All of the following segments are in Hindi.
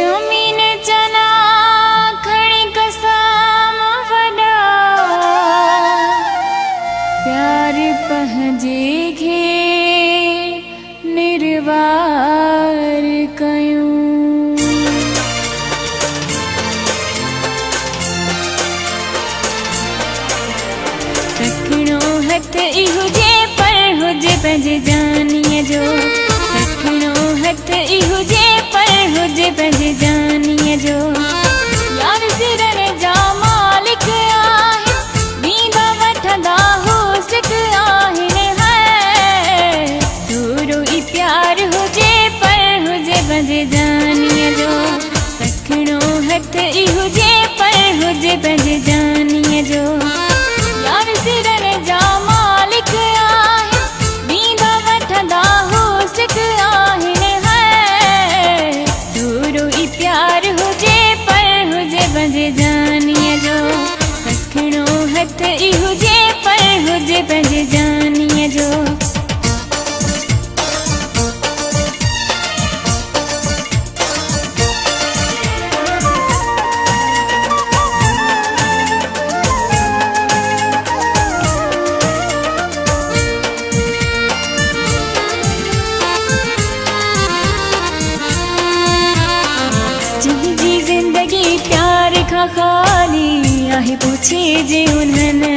अमीन चना खणी कसम वॾा प्यार पंहिंजे खे निर्वार कयूं। सखणो हथ ई हुजे पर हुजे पंहिंजे जानीअ जो। सखणो हथ ई हुजे पर हुजे पंहिंजे जानीअ जो। यार सिरन जा मालिक आहिनि ॾींदा वठंदा हो सिक आहिनि। है थोरो ई प्यार हुजे पर हुजे पंहिंजे जानीअ जो। सखणो हथ ई हुजे पर हुजे पंहिंजे जानीअ जो। यार सिरन जा मालिक आहिनि ॾींदा वठंदा हो सिक आहिनि। है थोरो ई प्यार हुजे पर हुजे पंहिंजे जानीअ जो। सखणो हथ ई हुजे पर हुजे पंहिंजे जानीअ जो। जी जिंदगी प्यार खां खाली आहे पूछे जे उन्हनि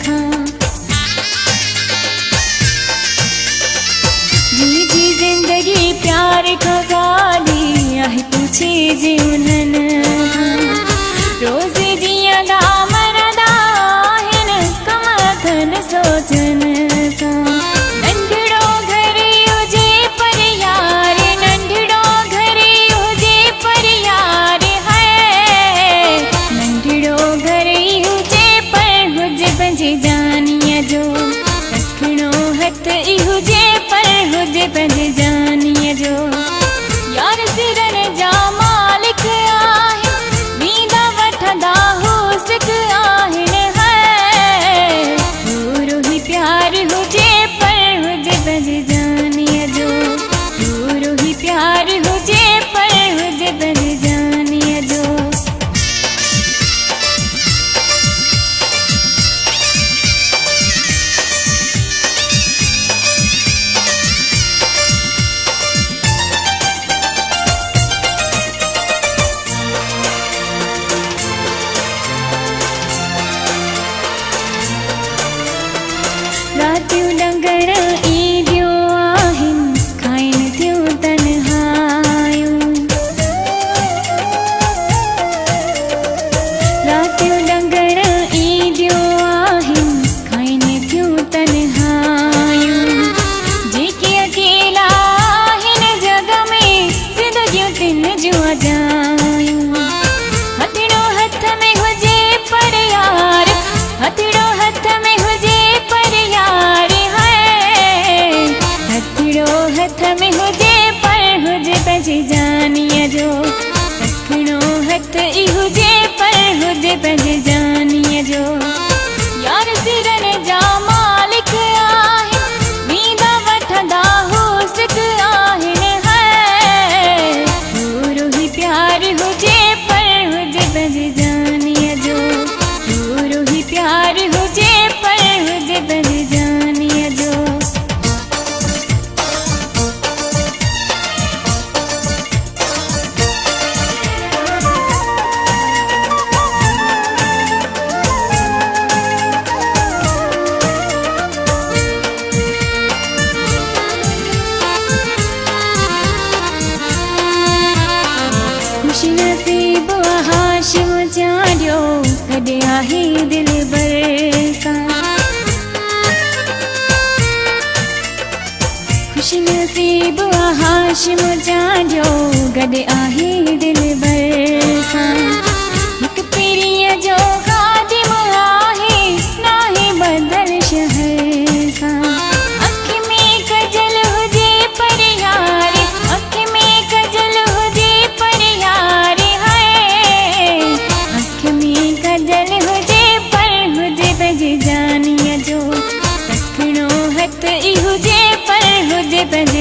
खां। जी जिंदगी प्यार खां खाली आहे पूछे जे उन्हनि खां। रोज़ जीअंदा मरंदा आहिनि कम अथनि सोचनि सां। नंढड़ो घर हुजे पर यार नंढड़ो घर हुजे पर यार। है नंढड़ो घर हुजे पर हुजे पंहिंजे जानीअ जो। सखणो हथ ई हुजे पर हुजे पंहिंजे जानीअ जो। यार सिरन जा मालिक आहिनि ॾींदा वठंदा हो सिक आहिनि। है थोरो ई प्यार हुजे पर हुजे पंहिंजे जानीअ जो। थोरो ई प्यार हुजे पर हुजे पंहिंजे जानीअ जो। रातियूं डंगर ईंदियूं आहिनि खाइनि थियूं तन्हायूं। रातियूं डंगर ईंदियूं आहिनि खाइनि थियूं तन्हायूं। जेके अकेला आहिनि जग में ज़िंदगियूं तिन जूं अजायूं। हथड़ो हथ में हुजे पर यार हथड़ो हथ में हुजे पर यार। है हथड़ो हथ में हुजे पर हुजे पंहिंजे जानीअ जो। सखणो हथ ई हुजे पर हुजे पंहिंजे जानीअ जो। यार सिरन जा मालिक आहिनि ॾींदा वठंदा हो सिक आहिनि। है थोरो ई प्यार हुजे पर हुजे पंहिंजे जानीअ जो। थोरो ई प्यार हुजे पर हुजे पंहिंजे जानीअ जो। खुशी नसीब हाशिम चाढ़ियो कॾहिं आहे दिल बरसां। खुशी नसीब हाशिम चाढ़ियो गॾु आहे दिल बरसां। हिकु पीरीअ जो ख़ादिम आहे नाहे बदल शहर सां। अख में कजल हुजे पर यार अख में कजल हुजे पर यार। है अख में कजल हुजे पर हुजे पंहिंजे जानीअ जो। सखणो हथ ई हुजे पर हुजे पंहिंजे